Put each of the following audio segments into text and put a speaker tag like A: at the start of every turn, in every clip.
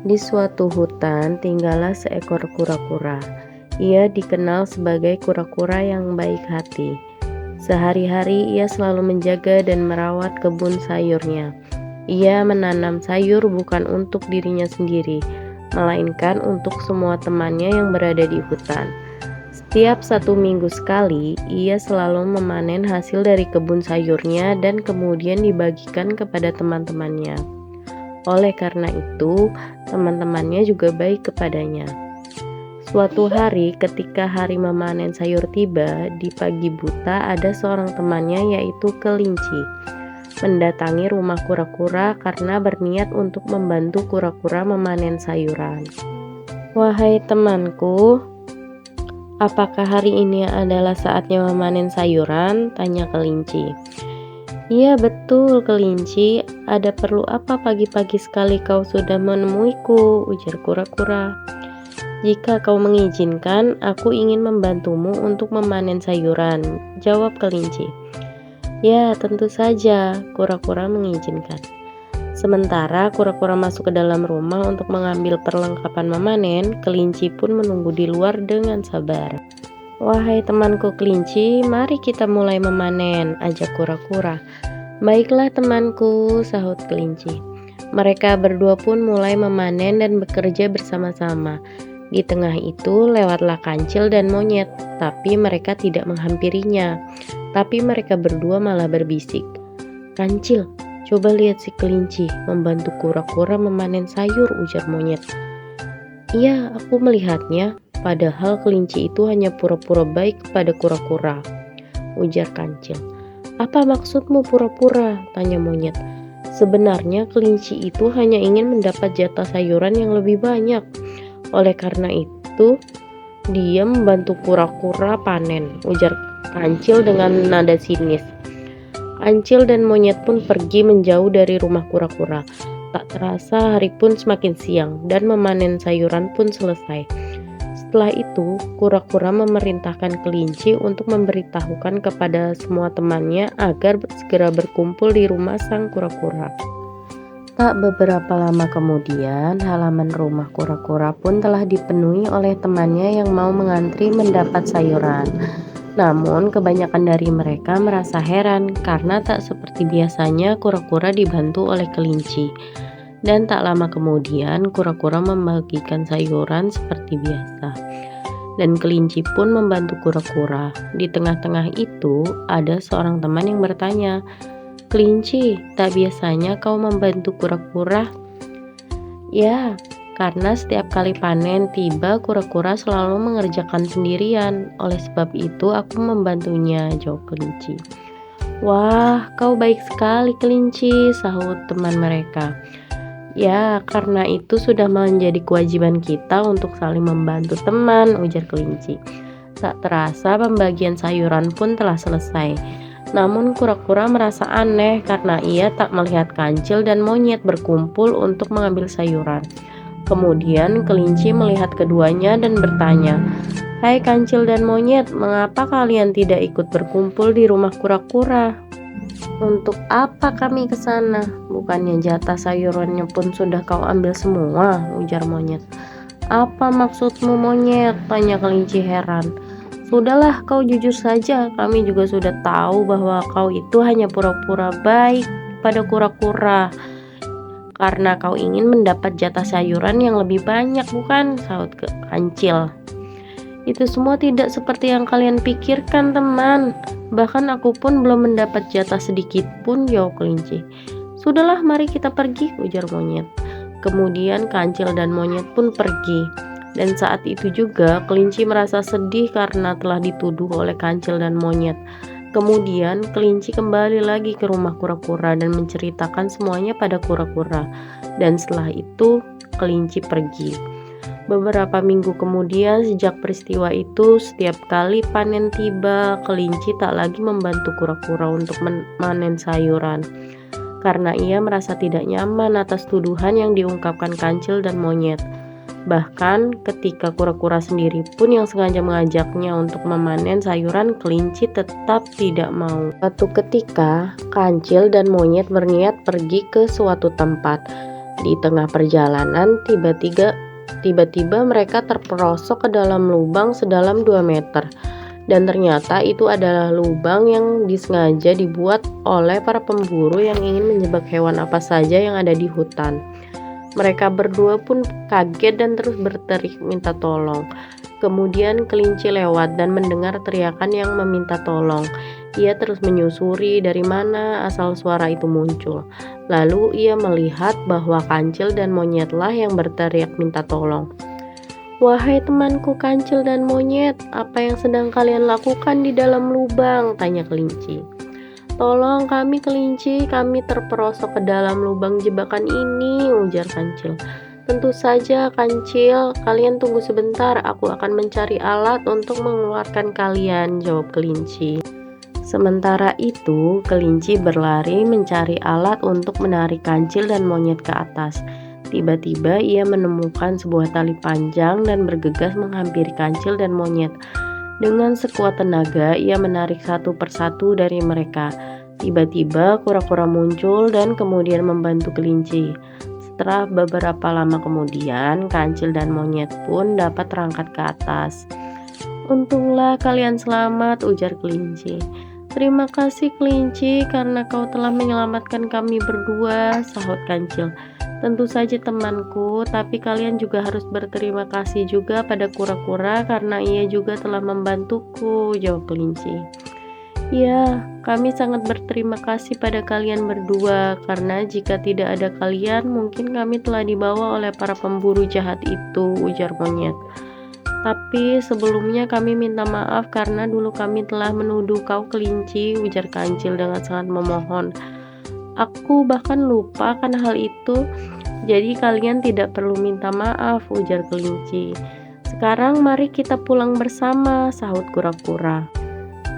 A: Di suatu hutan tinggallah seekor kura-kura. Ia dikenal sebagai kura-kura yang baik hati. Sehari-hari ia selalu menjaga dan merawat kebun sayurnya. Ia menanam sayur bukan untuk dirinya sendiri, melainkan untuk semua temannya yang berada di hutan. Setiap 1 minggu sekali, ia selalu memanen hasil dari kebun sayurnya dan kemudian dibagikan kepada teman-temannya. Oleh karena itu, teman-temannya juga baik kepadanya. Suatu hari, ketika hari memanen sayur tiba, di pagi buta ada seorang temannya yaitu kelinci, mendatangi rumah kura-kura karena berniat untuk membantu kura-kura memanen sayuran. "Wahai temanku, apakah hari ini adalah saatnya memanen sayuran?" tanya kelinci. "Iya betul kelinci, ada perlu apa pagi-pagi sekali kau sudah menemuiku?" ujar kura-kura. "Jika kau mengizinkan, aku ingin membantumu untuk memanen sayuran," jawab kelinci. "Ya, tentu saja," kura-kura mengizinkan. Sementara kura-kura masuk ke dalam rumah untuk mengambil perlengkapan memanen, kelinci pun menunggu di luar dengan sabar. "Wahai temanku kelinci, mari kita mulai memanen," ajak kura-kura. "Baiklah temanku," sahut kelinci. Mereka berdua pun mulai memanen dan bekerja bersama-sama. Di tengah itu lewatlah kancil dan monyet, tapi mereka tidak menghampirinya. Tapi mereka berdua malah berbisik. "Kancil, coba lihat si kelinci membantu kura-kura memanen sayur," ujar monyet. "Iya, aku melihatnya. Padahal kelinci itu hanya pura-pura baik kepada kura-kura," ujar kancil. "Apa maksudmu pura-pura?" tanya monyet. "Sebenarnya kelinci itu hanya ingin mendapat jatah sayuran yang lebih banyak. Oleh karena itu, dia membantu kura-kura panen," ujar kancil dengan nada sinis. Kancil dan monyet pun pergi menjauh dari rumah kura-kura. Tak terasa hari pun semakin siang dan memanen sayuran pun selesai. Setelah itu, kura-kura memerintahkan kelinci untuk memberitahukan kepada semua temannya agar segera berkumpul di rumah sang kura-kura. Tak beberapa lama kemudian, halaman rumah kura-kura pun telah dipenuhi oleh temannya yang mau mengantri mendapat sayuran. Namun, kebanyakan dari mereka merasa heran karena tak seperti biasanya kura-kura dibantu oleh kelinci. Dan tak lama kemudian, kura-kura membagikan sayuran seperti biasa. Dan kelinci pun membantu kura-kura. Di tengah-tengah itu, ada seorang teman yang bertanya, "Kelinci, tak biasanya kau membantu kura-kura?" "Ya, karena setiap kali panen tiba, kura-kura selalu mengerjakan sendirian. Oleh sebab itu, aku membantunya," jawab kelinci. "Wah, kau baik sekali kelinci," sahut teman mereka. "Ya, karena itu sudah menjadi kewajiban kita untuk saling membantu teman," ujar kelinci. Tak terasa pembagian sayuran pun telah selesai. Namun kura-kura merasa aneh karena ia tak melihat kancil dan monyet berkumpul untuk mengambil sayuran. Kemudian kelinci melihat keduanya dan bertanya, "Hai kancil dan monyet, mengapa kalian tidak ikut berkumpul di rumah kura-kura?" "Untuk apa kami ke sana? Bukannya jatah sayurannya pun sudah kau ambil semua," ujar monyet. "Apa maksudmu monyet?" tanya kelinci heran. "Sudahlah, kau jujur saja. Kami juga sudah tahu bahwa kau itu hanya pura-pura baik pada kura-kura karena kau ingin mendapat jatah sayuran yang lebih banyak, bukan?" sahut kancil. "Itu semua tidak seperti yang kalian pikirkan, teman. Bahkan aku pun belum mendapat jatah sedikit pun," jawab kelinci. "Sudahlah, mari kita pergi," ujar monyet. Kemudian kancil dan monyet pun pergi. Dan saat itu juga kelinci merasa sedih karena telah dituduh oleh kancil dan monyet. Kemudian kelinci kembali lagi ke rumah kura-kura dan menceritakan semuanya pada kura-kura. Dan setelah itu kelinci pergi. Beberapa minggu kemudian sejak peristiwa itu, setiap kali panen tiba, kelinci tak lagi membantu kura-kura untuk memanen sayuran. Karena ia merasa tidak nyaman atas tuduhan yang diungkapkan kancil dan monyet. Bahkan ketika kura-kura sendiri pun yang sengaja mengajaknya untuk memanen sayuran, kelinci tetap tidak mau. Suatu ketika, kancil dan monyet berniat pergi ke suatu tempat. Di tengah perjalanan, tiba-tiba mereka terperosok ke dalam lubang sedalam 2 meter. Dan ternyata itu adalah lubang yang disengaja dibuat oleh para pemburu yang ingin menjebak hewan apa saja yang ada di hutan. Mereka berdua pun kaget dan terus berteriak minta tolong. Kemudian kelinci lewat dan mendengar teriakan yang meminta tolong. Ia terus menyusuri dari mana asal suara itu muncul. Lalu ia melihat bahwa kancil dan monyetlah yang berteriak minta tolong. "Wahai temanku kancil dan monyet, apa yang sedang kalian lakukan di dalam lubang?" tanya kelinci. "Tolong kami kelinci, kami terperosok ke dalam lubang jebakan ini," ujar kancil. "Tentu saja kancil, kalian tunggu sebentar, aku akan mencari alat untuk mengeluarkan kalian," jawab kelinci. Sementara itu, kelinci berlari mencari alat untuk menarik kancil dan monyet ke atas. Tiba-tiba ia menemukan sebuah tali panjang dan bergegas menghampiri kancil dan monyet. Dengan sekuat tenaga, ia menarik satu persatu dari mereka. Tiba-tiba kura-kura muncul dan kemudian membantu kelinci. Setelah beberapa lama kemudian, kancil dan monyet pun dapat terangkat ke atas. "Untunglah kalian selamat," ujar kelinci. "Terima kasih kelinci, karena kau telah menyelamatkan kami berdua," sahut kancil. "Tentu saja temanku, tapi kalian juga harus berterima kasih juga pada kura-kura karena ia juga telah membantuku," jawab kelinci. "Ya, kami sangat berterima kasih pada kalian berdua, karena jika tidak ada kalian, mungkin kami telah dibawa oleh para pemburu jahat itu," ujar monyet. "Tapi sebelumnya kami minta maaf karena dulu kami telah menuduh kau kelinci," ujar kancil dengan sangat memohon. "Aku bahkan lupa akan hal itu, jadi kalian tidak perlu minta maaf," ujar kelinci. "Sekarang mari kita pulang bersama," sahut kura-kura.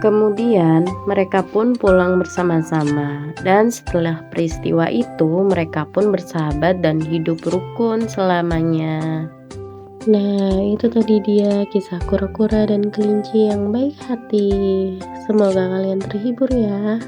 A: Kemudian mereka pun pulang bersama-sama, dan setelah peristiwa itu mereka pun bersahabat dan hidup rukun selamanya. Nah, itu tadi dia kisah kura-kura dan kelinci yang baik hati. Semoga kalian terhibur ya.